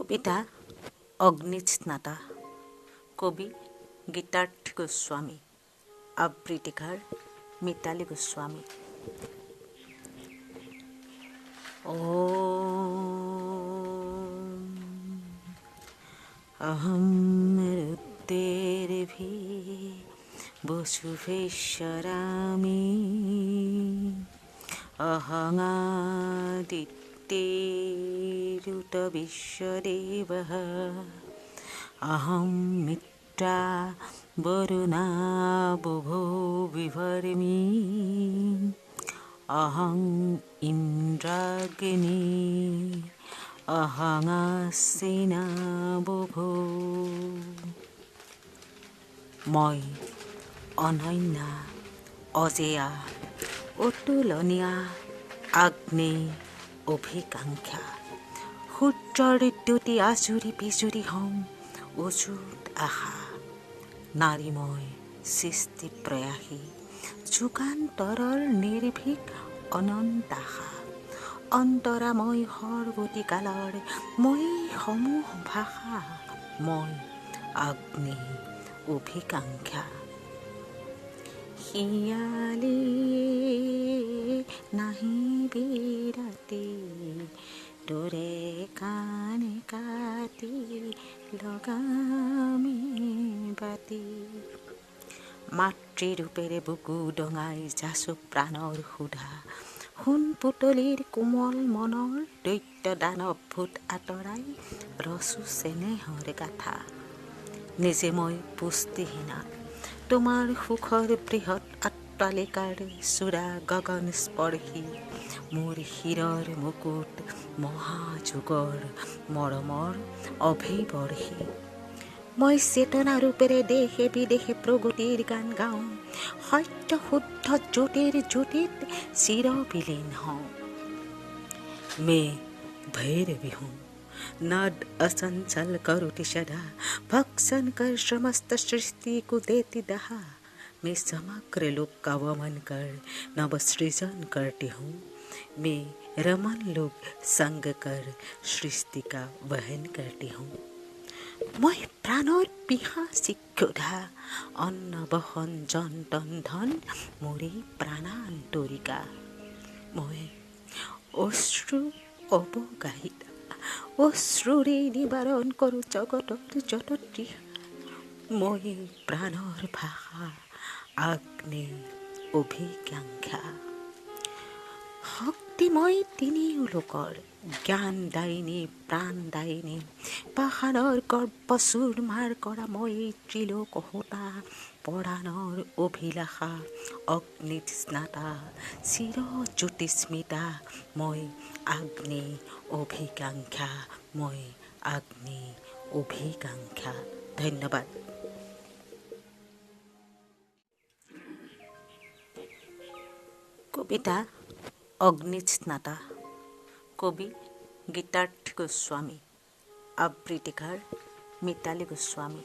কবিতা অগ্নিস্নাতা। কবি গীতাৰ্থ গোস্বামী। আবৃত্তিকাৰ মিতালী গোস্বামী। অহম ৰুদ্ৰেৰ্ভি বসুভেশ্বৰামি অহঙাদিত্যেৰুত বিশ্বদেবঃ অহম মিত্ৰা বৰুণা বুভো বিভৰ্মি অহং ইন্দ্ৰাগ্নি অহঙাসিনা বুভো। মই অনন্যা, অজেয়া, অতুলনীয়া, আগ্নে অভিকাংক্ষা। সূৰ্যৰ দ্যুতি আজুৰি বিজুৰি হম অযুত আশা। নাৰী মই সৃষ্টি প্ৰয়াসী, যুগান্তৰৰ নিৰ্ভীক অনন্ত আশা। অন্তৰাময় সৰ্বতি কালৰ মই সমূহ ভাষা। মই আগ্নি অভিকাংক্ষা। শিয়ালি নাহিবি ৰাতি, তোৰে কাণে কাটি লগামে বাতি। মাতৃৰূপেৰে বুকু ডঙাই যাচো প্ৰাণৰ সুধা। সোণ পুতলিৰ কোমল মনৰ দৈত্য দানৱ ভূত আঁতৰাই ৰচো চেনেহৰ গাথা। নিজে মই পুষ্টিহীনা, তোমাৰ সুখৰ বৃহৎ অট্টালিকাৰ চূড়া গগন স্পৰ্শী। মোৰ শিৰৰ মুকুট মহাযুগৰ মৰমৰ অভিবৰ্ষী। মই চেতনা ৰূপেৰে দেশে বিদেশে প্ৰগতিৰ গান গাওঁ। সত্য শুদ্ধ জ্যোতিৰ জ্যোতিত চিৰবিলীন হওঁ। মে ভৈৰৱী हूँ, नाद असंचल करोति सदा। भक्षण कर समस्त सृष्टि को देती दहा। मैं समग्र लोक का वमन कर नव सृजन करती हूँ। मैं रमन लोक संग कर सृष्टि का वहन करती हूँ। মই প্ৰাণৰ পিশাচি ক্ষুধা, অন্ন বহন যন্ত্ৰণ ধন মোৰে প্ৰাণান্তৰিকা। মই অশ্ৰু অৱগাহিতা, অশ্ৰুৰে নিবাৰণ কৰোঁ জগতৰ যত তৃষা। মই প্ৰাণৰ ভাষা, আগ্নে অভিকাংক্ষা। শক্তিময় তিনিও লোকৰ জ্ঞান দায়িনী প্ৰাণ দায়িনী। পাষাণৰ গৰ্ভ চূৰমাৰ কৰা মই ত্ৰিলোক হোতা। পৰাণৰ অভিলাষা, অগ্নিত স্নাতা, চিৰ জ্যোতিস্মিতা। মই আগ্নে অভিকাংক্ষা। মই আগ্নে অভিকাংক্ষা। ধন্যবাদ। কবিতা অগ্নিস্নাতা। কবি গীতাৰ্থ গোস্বামী। আবৃত্তিকাৰ মিতালী গোস্বামী।